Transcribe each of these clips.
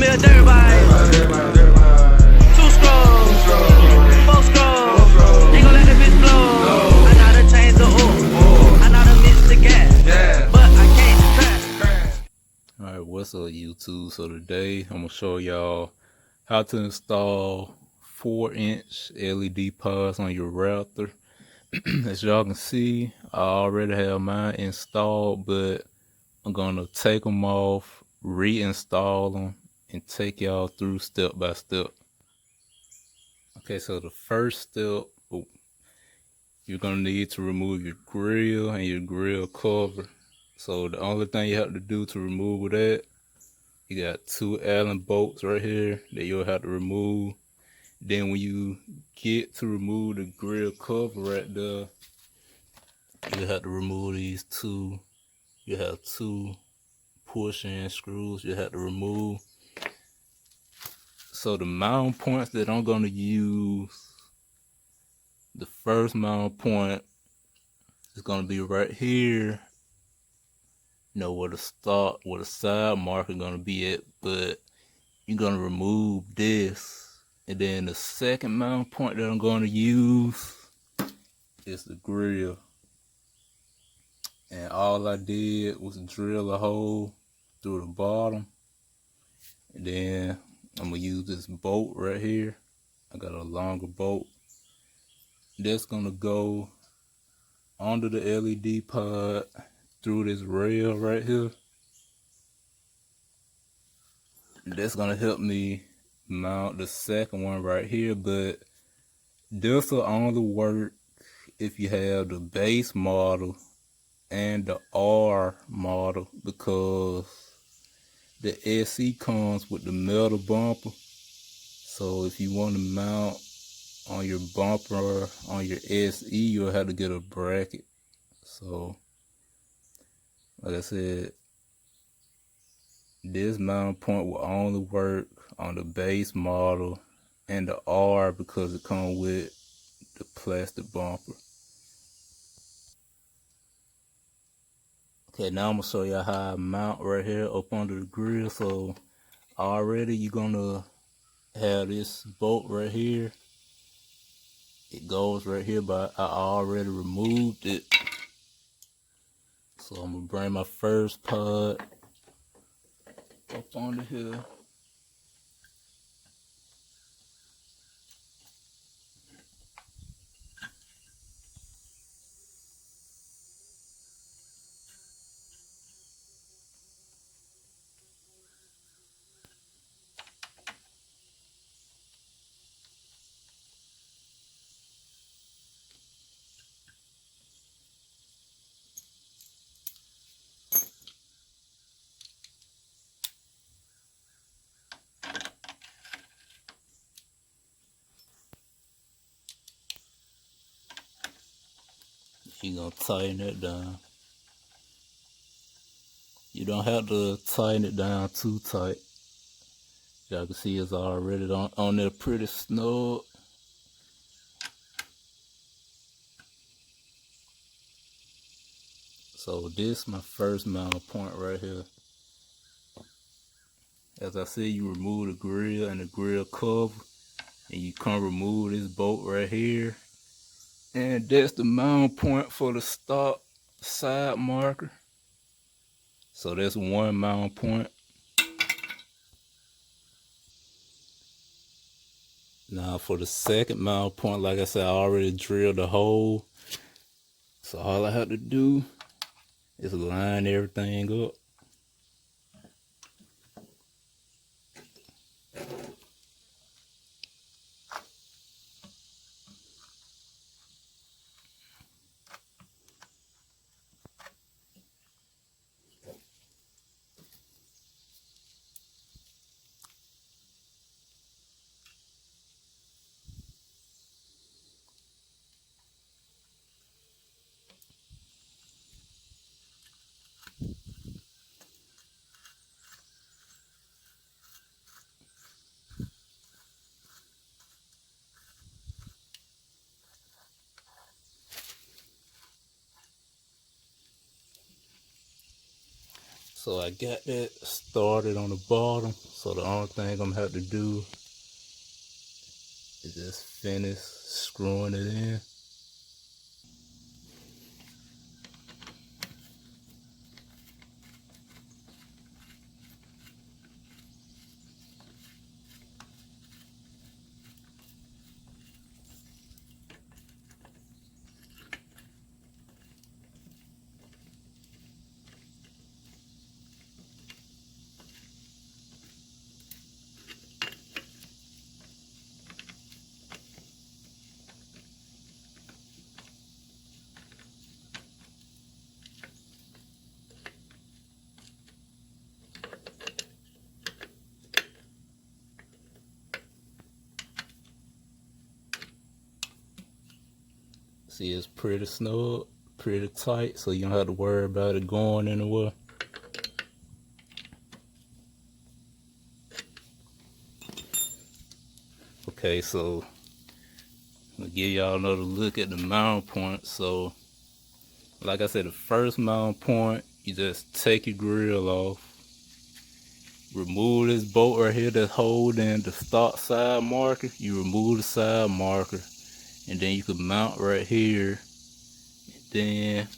me a dirt bike. 2 scrolls, 4 scrolls. Ain't gon' let the bitch blow. I know to change the oil. I know to mix the gas. But I can't crash. Alright, what's up YouTube? So today I'm gonna show y'all how to install 4-inch LED pods on your Raptor. As y'all can see, I already have mine installed, but I'm gonna take them off, reinstall them, and take y'all through step by step. Okay, so the first step, you're gonna need to remove your grill and your grill cover. So the only thing you have to do to remove that, you got 2 Allen bolts right here that you'll have to remove. Then when you get to remove the grill cover right there, you have to remove these 2. You have 2 push-in screws you have to remove. So the mount points that I'm gonna use, the first mount point is gonna be right here. You know where the side marker gonna be at, but you're gonna remove this. And then the second mount point that I'm gonna use is the grill. And all I did was drill a hole through the bottom. And then I'm gonna use this bolt right here. I got a longer bolt. That's gonna go under the LED pod through this rail right here. That's gonna help me mount the second one right here, but this will only work if you have the base model and the R model, because the SE comes with the metal bumper. So if you want to mount on your bumper on your SE, you'll have to get a bracket. So like I said, this mount point will only work on the base model and the R because it comes with the plastic bumper. Okay, now I'm gonna show you how I mount right here up under the grill. So already you're gonna have this bolt right here. It goes right here, but I already removed it. So I'm gonna bring my first pod up under here. You're gonna tighten it down. You don't have to tighten it down too tight. Y'all can see it's already on there pretty snug. So this is my first mount point right here. As I said, you remove the grill and the grill cover, and you come remove this bolt right here. And that's the mount point for the stop side marker. So that's one mount point. Now for the second mount point, like I said, I already drilled the hole. So all I have to do is line everything up. So I got that started on the bottom. So the only thing I'm gonna have to do is just finish screwing it in. See, it's pretty snug, pretty tight, so you don't have to worry about it going anywhere. Okay, so I'll give y'all another look at the mount point. So, like I said, the first mount point, you just take your grill off, remove this bolt right here that's holding the start side marker. You remove the side marker, and then you can mount right here. Then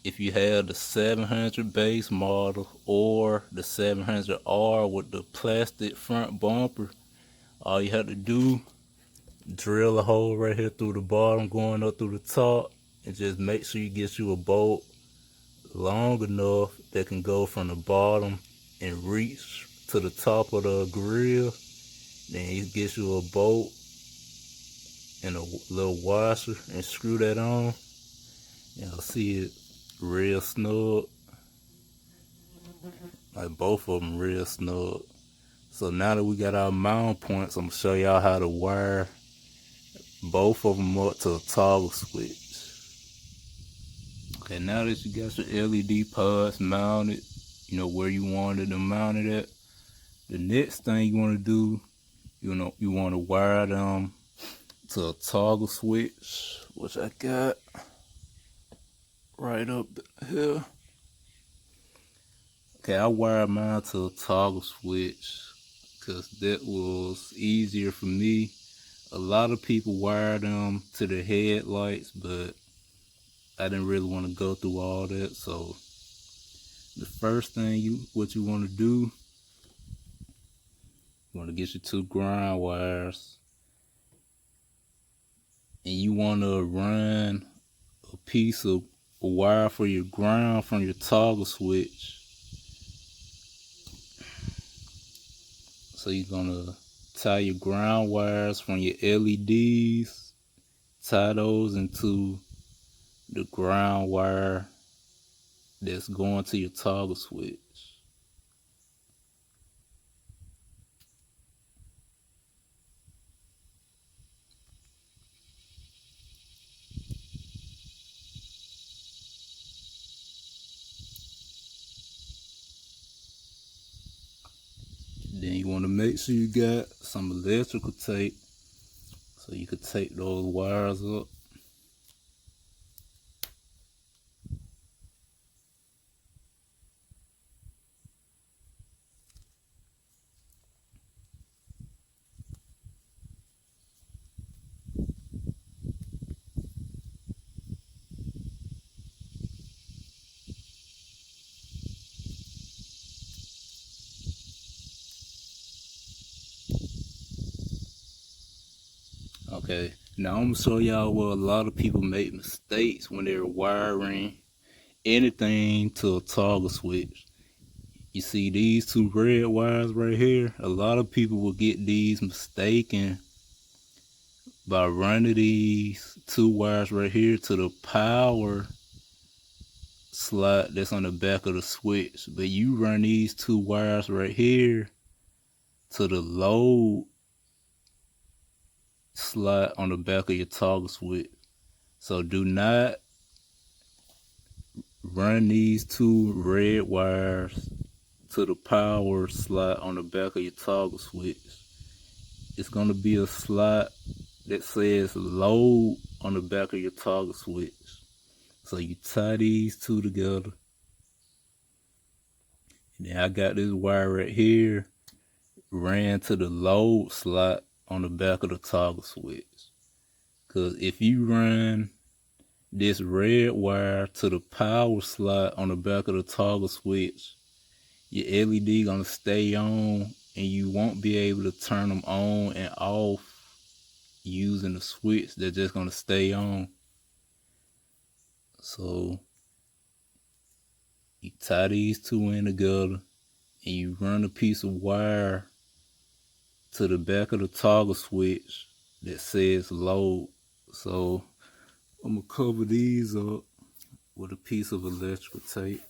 if you have the 700 base model or the 700R with the plastic front bumper, all you have to do, drill a hole right here through the bottom going up through the top, and just make sure you get you a bolt long enough that can go from the bottom and reach to the top of the grill. Then you get you a bolt and a little washer and screw that on. Y'all see it real snug. Like both of them real snug. So now that we got our mount points, I'm gonna show y'all how to wire both of them up to a toggle switch. Okay, now that you got your LED pods mounted, you know where you wanted them mounted at, the next thing you want to do, you want to wire them to a toggle switch, which I got right up here. Okay, I wired mine to a toggle switch because that was easier for me. A lot of people wire them to the headlights, but I didn't really want to go through all that. So the first thing what you want to do, you want to get your two ground wires, and you want to run a piece of wire for your ground from your toggle switch. So you're gonna tie your ground wires from your LEDs, tie those into the ground wire that's going to your toggle switch. Then you want to make sure you got some electrical tape so you could tape those wires up. Okay, now I'm gonna show y'all where a lot of people make mistakes when they're wiring anything to a toggle switch. You see these two red wires right here? A lot of people will get these mistaken by running these two wires right here to the power slot that's on the back of the switch. But you run these two wires right here to the load slot on the back of your toggle switch. So do not run these two red wires to the power slot on the back of your toggle switch. It's going to be a slot that says load on the back of your toggle switch. So you tie these two together. And then I got this wire right here ran to the load slot on the back of the toggle switch. Cause if you run this red wire to the power slot on the back of the toggle switch, your LED gonna stay on and you won't be able to turn them on and off using the switch. They're just gonna stay on. So you tie these two in together and you run a piece of wire to the back of the toggle switch that says load. So I'm gonna cover these up with a piece of electrical tape.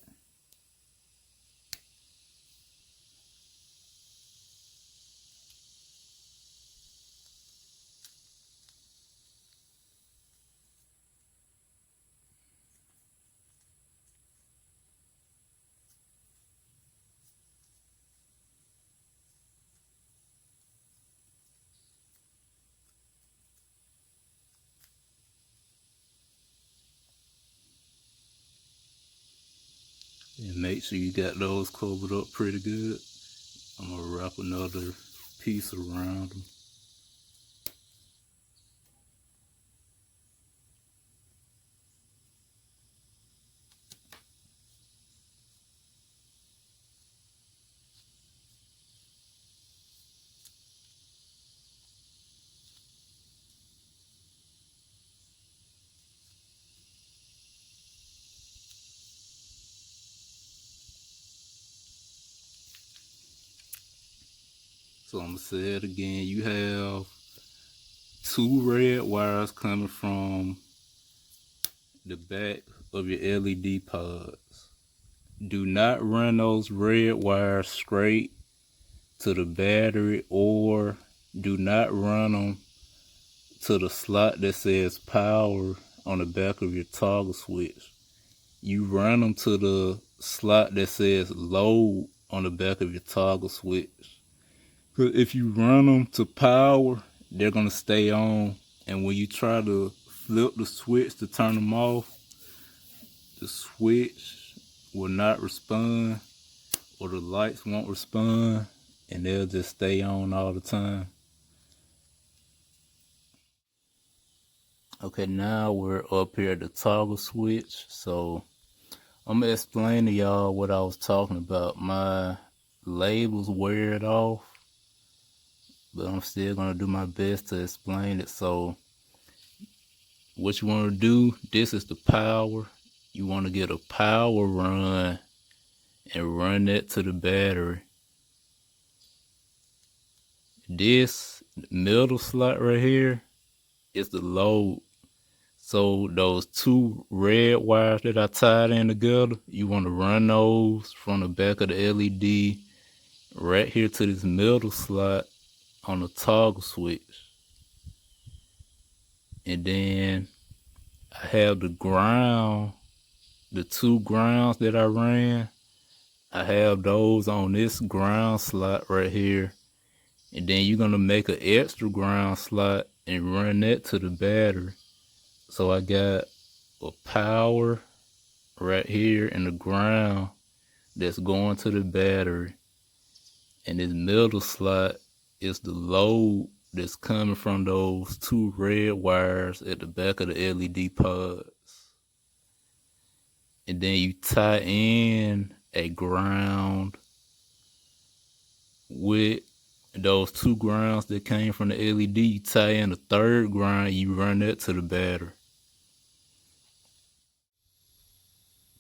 And make sure you got those covered up pretty good. I'm gonna wrap another piece around them. So I'm gonna say it again. You have two red wires coming from the back of your LED pods. Do not run those red wires straight to the battery, or do not run them to the slot that says power on the back of your toggle switch. You run them to the slot that says load on the back of your toggle switch. Because if you run them to power, they're going to stay on. And when you try to flip the switch to turn them off, the switch will not respond, or the lights won't respond, and they'll just stay on all the time. Okay, now we're up here at the toggle switch. So I'm gonna explain to y'all what I was talking about. My labels wear it off, but I'm still gonna do my best to explain it. So what you wanna do, this is the power. You wanna get a power run and run that to the battery. This middle slot right here is the load. So those two red wires that I tied in together, you want to run those from the back of the LED right here to this middle slot on the toggle switch. And then I have the ground, the two grounds that I ran, I have those on this ground slot right here. And then you're going to make an extra ground slot and run that to the battery. So I got a power right here in the ground that's going to the battery. And this middle slot is the load that's coming from those two red wires at the back of the LED pods. And then you tie in a ground with those two grounds that came from the LED. You tie in a third ground, you run that to the battery.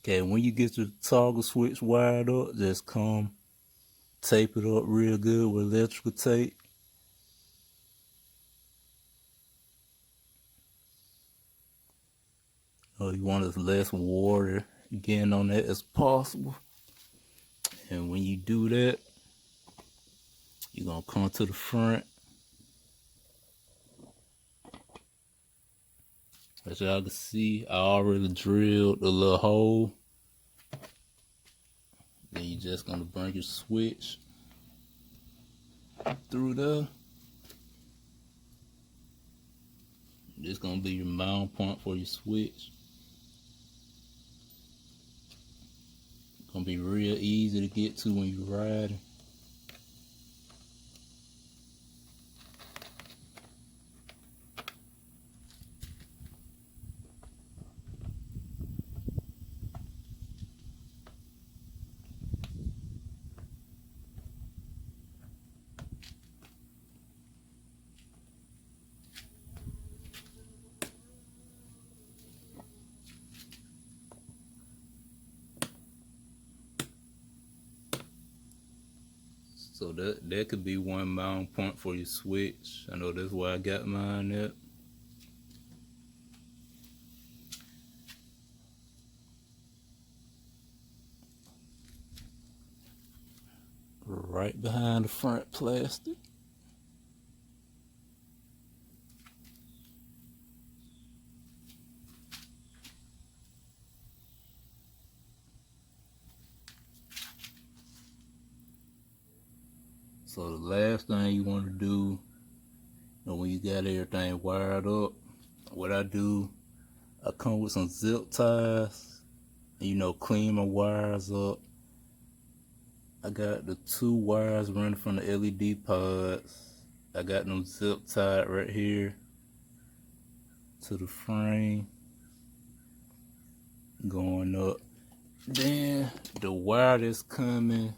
Okay, when you get your toggle switch wired up, just come tape it up real good with electrical tape. You want as less water getting on that as possible. And when you do that, you're gonna come to the front. As y'all can see, I already drilled a little hole. Then you're just gonna bring your switch through there. This is gonna be your mount point for your switch. gonna be real easy to get to when you're riding. So that could be one mount point for your switch. I know that's where I got mine at. Right behind the front plastic. So the last thing you want to do, when you got everything wired up, what I do, I come with some zip ties, and clean my wires up. I got the 2 wires running from the LED pods. I got them zip tied right here to the frame, going up. Then the wire that's coming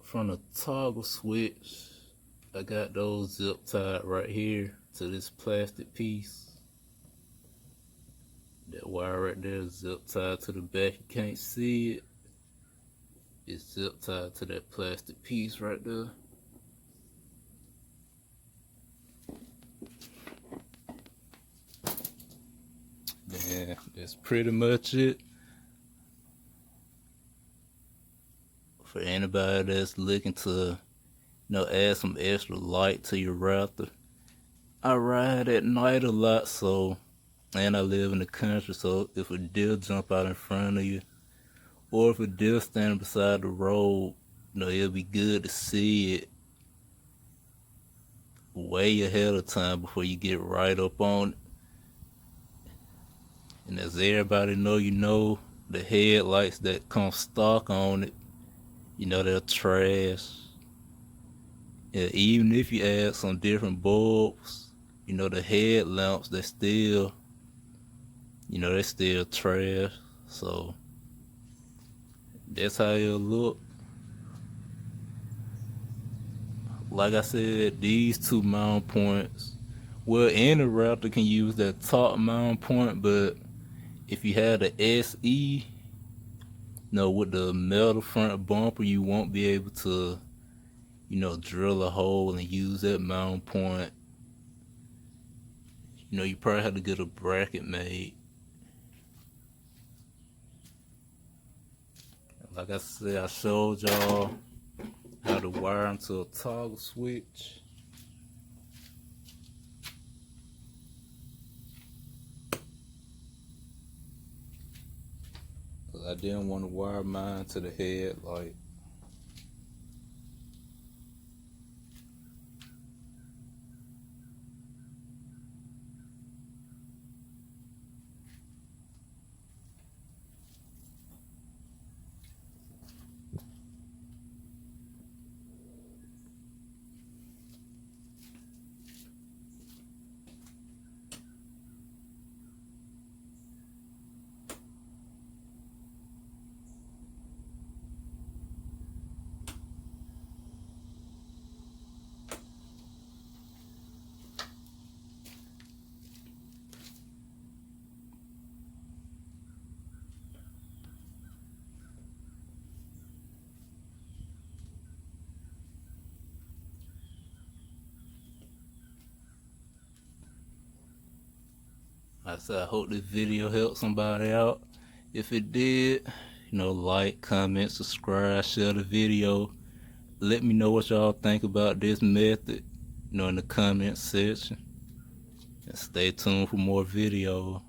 from the toggle switch, I got those zip tied right here to this plastic piece. That wire right there is zip tied to the back. You can't see it. It's zip tied to that plastic piece right there. Yeah, that's pretty much it. For anybody that's looking to, add some extra light to your Raptor. I ride at night a lot, and I live in the country, so if a deer jump out in front of you, or if a deer standing beside the road, it'll be good to see it way ahead of time before you get right up on it. And as everybody know, the headlights that come stock on it, they're trash. Yeah, even if you add some different bulbs, the headlamps, they're still trash. So that's how it'll look. Like I said, these 2 mount points, well, any Raptor can use that top mount point, but if you have the SE, with the metal front bumper, you won't be able to, drill a hole and use that mount point. You probably have to get a bracket made. Like I said, I showed y'all how to wire into a toggle switch. I didn't want to wire mine to the headlight. Like I said, I hope this video helped somebody out. If it did, like, comment, subscribe, share the video. Let me know what y'all think about this method, in the comment section. And stay tuned for more videos.